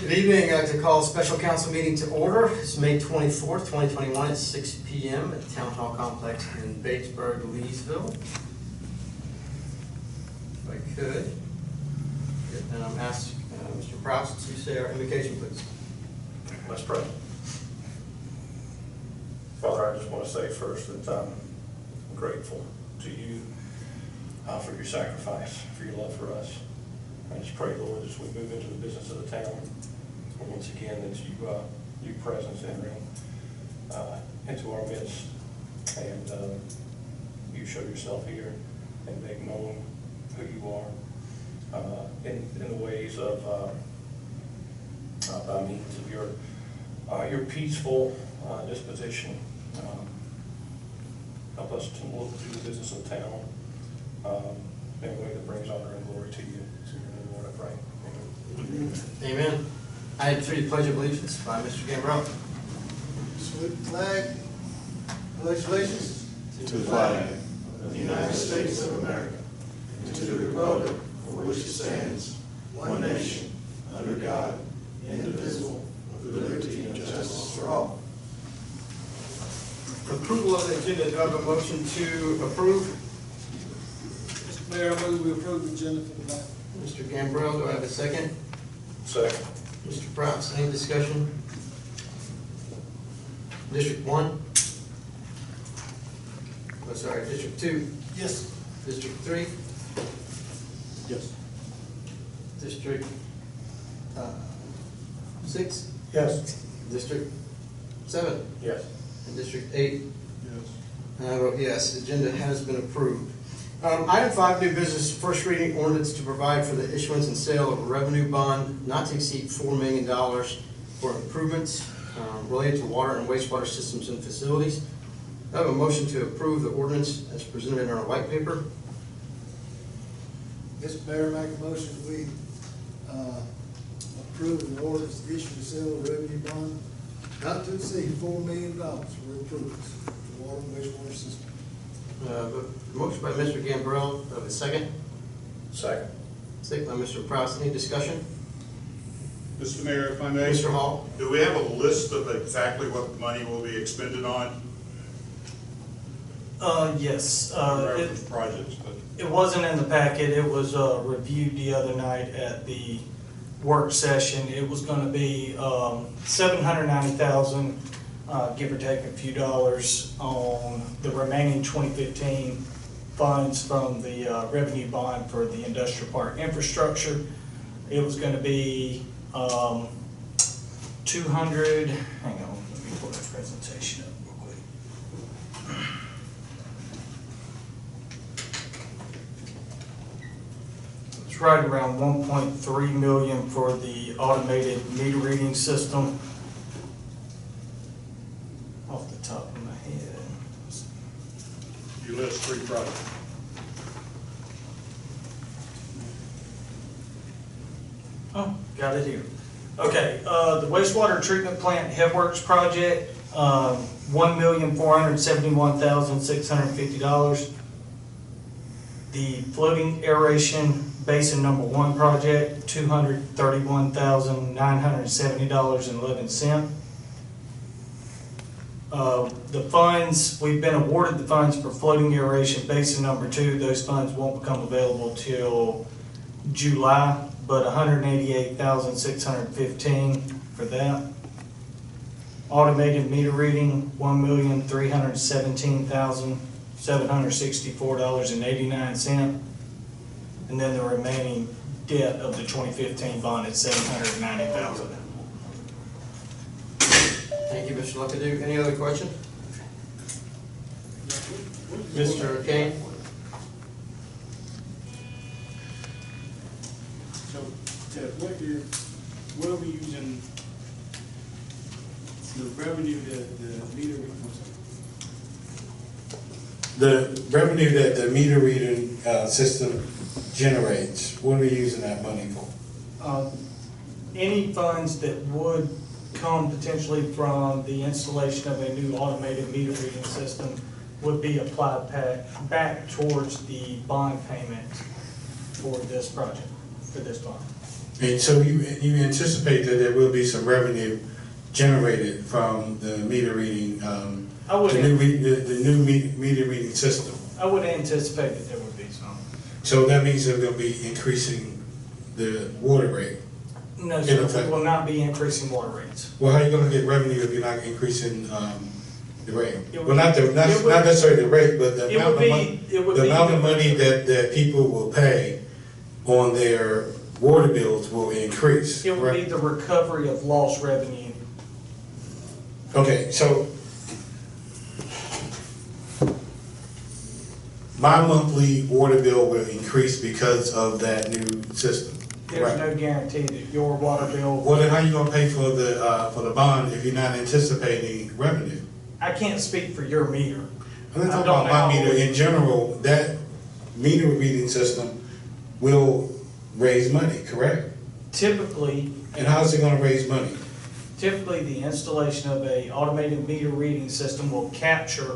Good evening. I'd like to call a special council meeting to order. It's May 24th, 2021 at 6 p.m. at the Town Hall Complex in Batesburg-Leesville. If I could, and I'm asked Mr. Proust to say our invocation, please. Let's pray. Father, I just want to say first that I'm grateful to you for your sacrifice, for your love for us. I just pray, Lord, as we move into the business of the town, once again, that your presence entering into our midst, and you show yourself here and make known who you are in the ways of by means of your peaceful disposition. Help us to look through the business of the town in a way that brings honor and glory to you. So in your name, Lord, I pray. Amen. Amen. I had the Pledge of Allegiance by Mr. Gambrell. Salute the flag. Pledge allegiance to the flag of the United States of America and to the republic for which it stands, one nation, under God, indivisible, with liberty and justice for all. Approval of the agenda. Do I have a motion to approve? Mr. Mayor, I move we approve the agenda for tonight. Mr. Gambrell, do I have a second? Second. Mr. Proust, any discussion? District 1? Oh, sorry, District 2? Yes. District 3? Yes. District 6? Yes. District 7? Yes. And District 8? Yes. And I vote yes. The agenda has been approved. Item 5, new business, first reading ordinance to provide for the issuance and sale of a revenue bond not to exceed $4 million for improvements related to water and wastewater systems and facilities. I have a motion to approve the ordinance as presented in our white paper. Mr. Mayor, make a motion that we approve an ordinance to issue the sale of revenue bond not to exceed $4 million for improvements to the water and wastewater system. Motion by Mr. Gambrell. Do I have a second? Second. Second by Mr. Proust. Any discussion? Mr. Mayor, if I may. Mr. Hall? Do we have a list of exactly what the money will be expended on? Yes. Projects, but It wasn't in the packet. It was reviewed the other night at the work session. It was going to be $790,000, give or take a few dollars, on the remaining 2015 funds from the revenue bond for the industrial park infrastructure. It was going to be 200. Hang on, let me pull that presentation up real quick. It's right around 1.3 million for the automated meter reading system. Off the top of my head. you list 3 projects. Oh, got it here. Okay, the wastewater treatment plant headworks project, $1,471,650. The floating aeration basin number 1 project, $231,970.11. The funds, we've been awarded the funds for floating aeration basin number 2. Those funds won't become available till July, but $188,615 for that. Automated meter reading, $1,317,764.89, and then the remaining debt of the 2015 bond at $790,000. Thank you, Mr. Luckadoo. Any other question? Mr. Kane? So, Ted, what are we using the revenue that the meter reading system generates? What are we using that money for? Any funds that would come potentially from the installation of a new automated meter reading system would be applied back towards the bond payment for this project, for this bond. And so you anticipate that there will be some revenue generated from the meter reading, I would, the new meter reading system. I would anticipate that there would be some. So that means they're gonna be increasing the water rate. No, In sir, effect. we will not be increasing water rates. Well, how are you gonna get revenue if you're not increasing, the rate? It would Well, not it not would- necessarily the rate, but the It amount would of money, be, it would the be. amount of money that people will pay on their water bills will increase. It would be correct? the recovery of lost revenue. Okay, so my monthly water bill will increase because of that new system. There's correct? no guarantee that your water bill, Well, then how you gonna pay for the bond if you're not anticipating revenue? I can't speak for your meter. I'm not I talking don't about my know. meter, in general, that meter reading system will raise money, correct? Typically, And how's it gonna raise money? typically the installation of a automated meter reading system will capture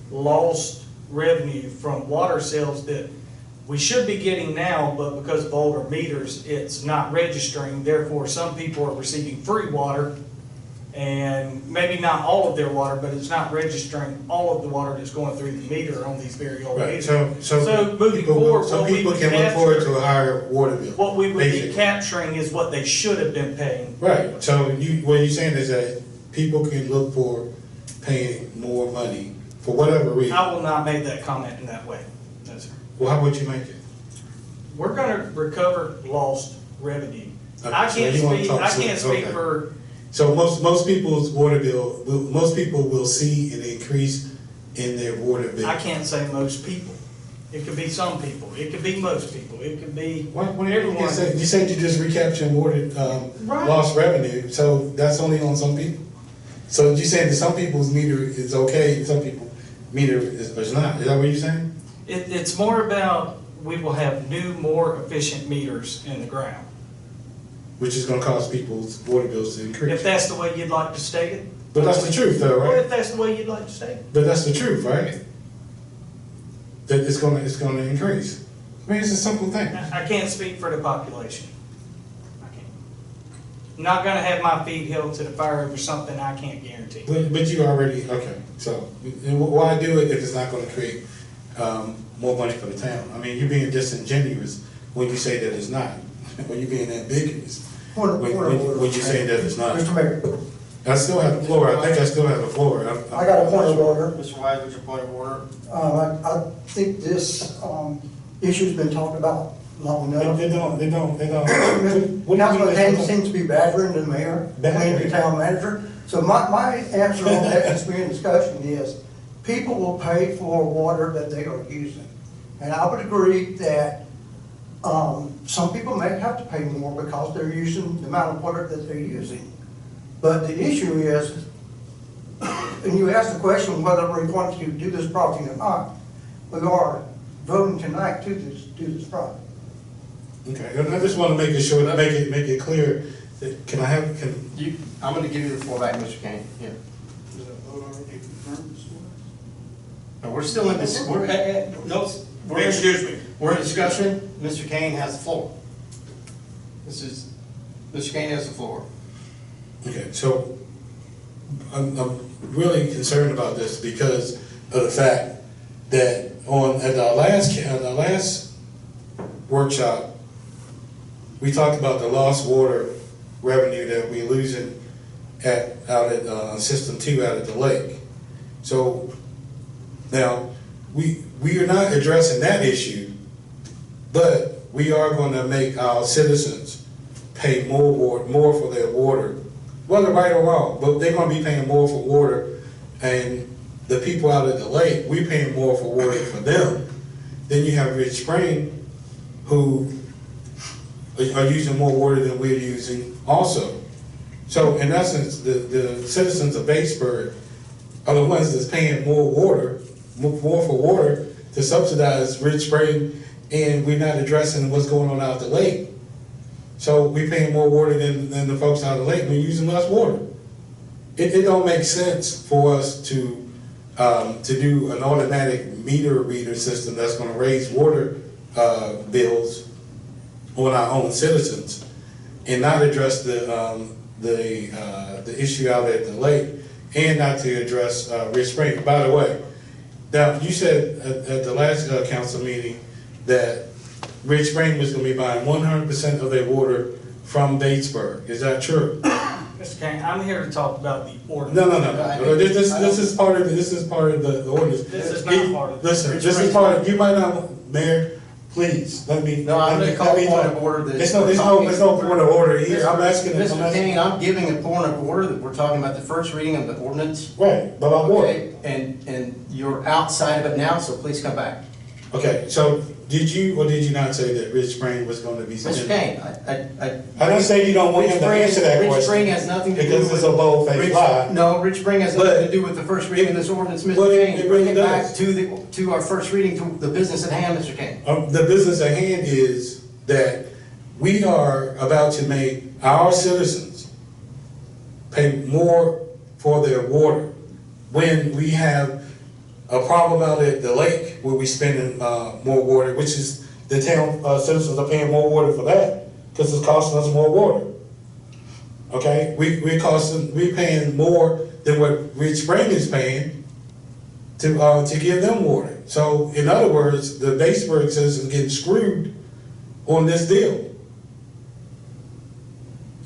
lost revenue from water sales that we should be getting now, but because of older meters, it's not registering. Therefore, some people are receiving free water, and maybe not all of their water, but it's not registering all of the water that's going through the meter on these very old Right, meters. so moving people, forward, so what we people would can look forward capture, to a higher water bill. what we would be basically. capturing is what they should have been paying. Right, so what you're saying is that people can look for paying more money for whatever reason. I will not make that comment in that way. No, sir. Well, how would you make it? We're gonna recover lost revenue. Okay, I so can't you wanna speak, talk I to- can't speak okay. for, So most people's water bill, most people will see an increase in their water bill. I can't say most people. It could be some people, it could be most people, it could be What you everyone. can't say, you said you just recapturing water, Right. lost revenue, so that's only on some people. So you saying that some people's meter is okay, some people meter is not, is that what you're saying? It's more about, we will have new, more efficient meters in the ground. Which is gonna cause people's water bills to If increase. that's the way you'd like to state it. But that's the truth though, Or right? if that's the way you'd like to state it. But that's the truth, right? That it's gonna increase. I mean, it's a simple thing. I can't speak for the population. I can't. I'm not gonna have my feet held to the fire over something I can't guarantee. But you already, okay, so, and why do it if it's not gonna create, more money for the town? I mean, you're being disingenuous when you say that it's not, when you're being ambiguous. Point of order. When you say that it's not. Mr. Mayor, I still have the floor, I think I still have the floor. I got a point of order. Mr. Wise, what's your point of order? I think this issue's been talked about long enough. They don't. Councilman Haynes seems to be badgering the mayor, and the town manager. So my answer on that that's being discussion is, people will pay for water that they are using. And I would agree that some people may have to pay more because they're using the amount of water that they're using. But the issue is, and you asked the question whether we're going to do this project or not, we are voting tonight to do this project. Okay, I just wanna make it sure, make it clear, that can I have, can, I'm gonna give you the floor back, Mr. Kane, here. Is that vote already confirmed this morning? No, we're still in this, Excuse me. We're in discussion, Mr. Kane has the floor. Mr. Kane has the floor. okay, so I'm really concerned about this because of the fact that at our last workshop, we talked about the lost water revenue that we're losing out at System 2 out at the lake. So now, we are not addressing that issue, but we are gonna make our citizens pay more for their water, whether right or wrong, but they're gonna be paying more for water, and the people out at the lake, we paying more for water for them. Then you have Rich Spring, who are using more water than we're using also. So in essence, the citizens of Batesburg are the ones that's paying more for water to subsidize Rich Spring, and we're not addressing what's going on out the lake. So we're paying more water than the folks out of the lake, we're using less water. It don't make sense for us to do an automatic meter reader system that's gonna raise water bills on our own citizens and not address the issue out at the lake, and not to address Rich Spring. By the way, now you said at the last council meeting that Rich Spring was going to be buying 100% of their water from Batesburg. Is that true? Mr. Kane, I'm here to talk about the ordinance. No. This is part of the ordinance. This is not part of it. Listen, this is part of, you might not, Mayor, please, let me. No, I'm let gonna me call talk. point of order. There's no point of order here. I'm asking. Mr. King, I'm giving a point of order that we're talking about the first reading of the ordinance. Right, about water. Okay, and you're outside of it now, so please come back. Okay, so did you or did you not say that Rich Spring was going to be? Mr. Kane, I don't say you don't want him to answer that question. Rich Spring has nothing to do with. Because it's a bold-faced lie. No, Rich Spring has nothing to do with the first reading of this ordinance, Mr. Kane. It Bring really it back does. to our first reading, to the business at hand, Mr. Kane. The business at hand is that we are about to make our citizens pay more for their water when we have a problem out at the lake where we're spending more water, which is the town citizens are paying more water for that because it's costing us more water. Okay, we're paying more than what Rich Spring is paying to give them water. So in other words, the Batesburg citizens getting screwed on this deal.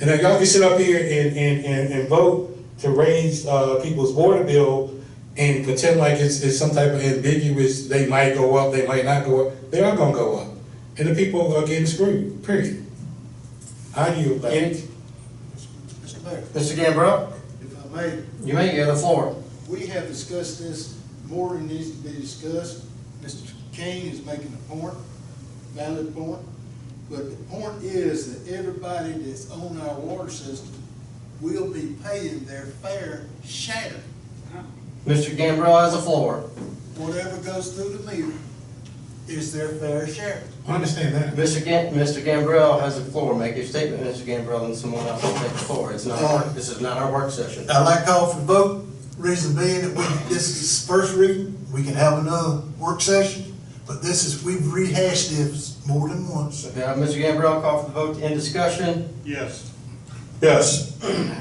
And now y'all can sit up here and vote to raise people's water bill and pretend like it's some type of ambiguous, they might go up, they might not go up. They are gonna go up. And the people are getting screwed, period. I yield back. Mr. Mayor, Mr. Gambrell, if I may, you have the floor. we have discussed this more than needs to be discussed. Mr. King is making a point, valid point, but the point is that everybody that's on our water system will be paying their fair share. Mr. Gambrell has the floor. Whatever goes through the meter is their fair share. I understand that. Mr. Gambrell has the floor. Make your statement, Mr. Gambrell, and someone else will take the floor. This is not our work session. I'd like to call for the vote, reason being that this is first reading, we can have another work session, but we've rehashed this more than once. Okay, Mr. Gambrell, call for the vote to end discussion. Yes. Yes,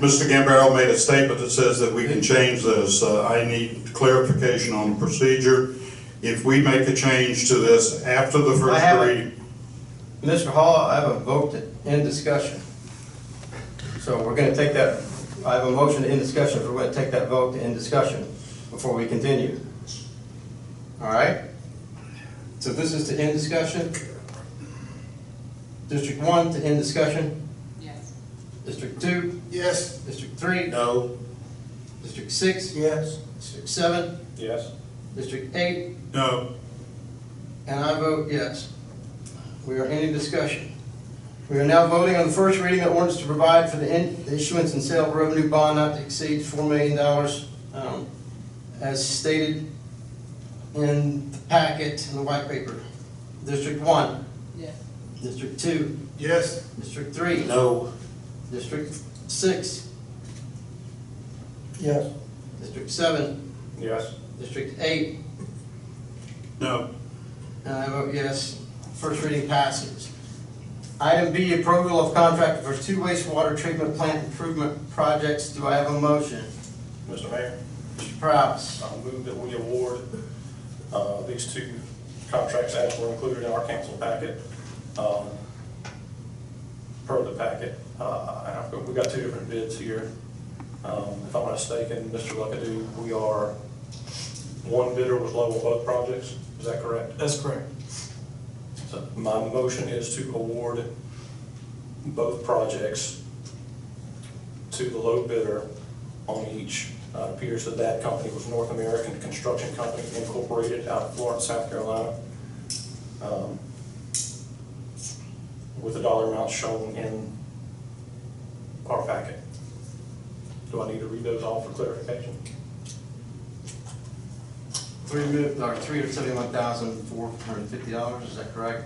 Mr. Gambaro made a statement that says that we can change this. I need clarification on the procedure. If we make a change to this after the first reading. Mr. Hall, I have a vote to end discussion. So we're gonna take that, I have a motion to end discussion, we're gonna take that vote to end discussion before we continue. All right? So this is to end discussion. District 1 to end discussion. Yes. District 2, Yes. District 3, No. District 6, Yes. District 7, Yes. District 8, No. and I vote yes. We are ending discussion. We are now voting on the first reading of ordinance to provide for the issuance and sale of revenue bond not to exceed $4 million, as stated in the packet in the white paper. District 1, Yes. District 2, Yes. District 3, No. District 6, Yes. District 7, Yes. District 8, No. and I vote yes. First reading passes. Item B, approval of contract for 2 wastewater treatment plant improvement projects. Do I have a motion? Mr. Mayor, Mr. Prowse. I'll move that we award these 2 contracts as were included in our council packet, per the packet. We got 2 different bids here. If I'm not mistaken, Mr. Luckadoo, we are, one bidder was low on both projects. Is that correct? That's correct. So my motion is to award both projects to the low bidder on each. It appears that that company was North American Construction Company Incorporated out of Florence, South Carolina, with the dollar amount shown in our packet. Do I need to read those all for clarification? $371,450, is that correct?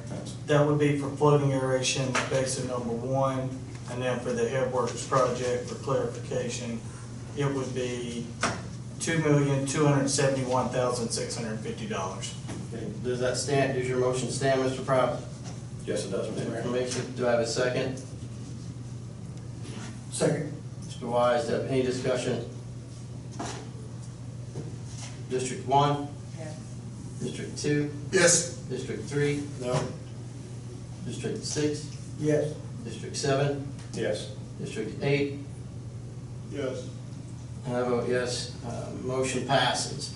That would be for floating aeration basin number 1, and then for the headworks project, for clarification, it would be $2,271,650. Okay, does that stand, does your motion stand, Mr. Prowse? Yes, it does, Mr. Mayor. Information, do I have a second? Second. Mr. Wise, any discussion? District 1? Yes. District 2? Yes. District 3? No? District 6? Yes. District 7? Yes. District 8? Yes. And I vote yes, motion passes.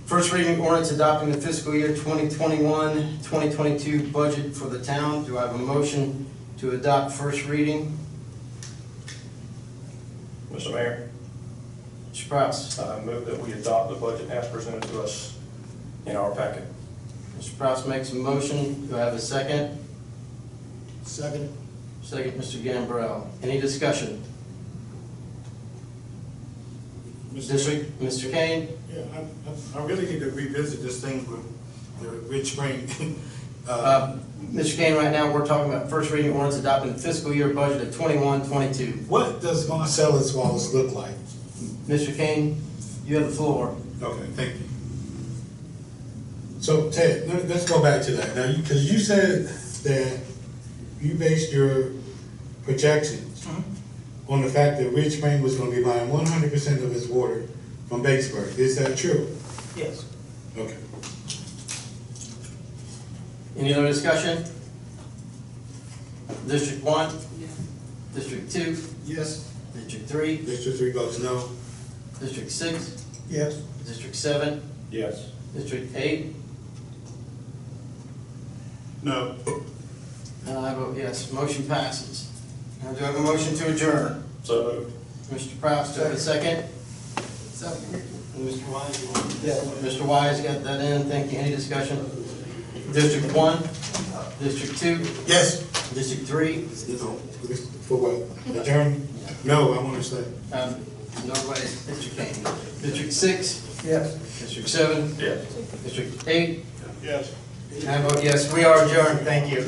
First reading ordinance adopting the fiscal year 2021-2022 budget for the town. Do I have a motion to adopt first reading? Mr. Mayor, Mr. Prowse. I move that we adopt the budget as presented to us in our packet. Mr. Prowse makes a motion. Do I have a second? Second. Second, Mr. Gambrell. Any discussion? District, Mr. Kane? Yeah, I really need to revisit this thing with the Rich Spring. Mr. Kane, right now, we're talking about first reading ordinance adopting the fiscal year budget of 21-22. What does Marcellus Wallace look like? Mr. Kane, you have the floor. Okay, thank you. So Ted, let's go back to that now, because you said that you based your projections on the fact that Rich Spring was going to be buying 100% of its water from Batesburg. Is that true? Yes. Okay. Any other discussion? District 1? District 2? Yes. District 3? District 3 votes no. District 6? Yes. District 7? Yes. District 8? No. And I vote yes, motion passes. Now do I have a motion to adjourn? So moved. Mr. Prowse, do I have a second? Second. And Mr. Wise? Yes. Mr. Wise got that in, thank you. Any discussion? District 1? District 2? Yes. District 3? For what? Adjourn? No, I want to stay. Nobody, Mr. Kane. District 6? Yes. District 7? Yes. District 8? Yes. And I vote yes, we are adjourned, thank you.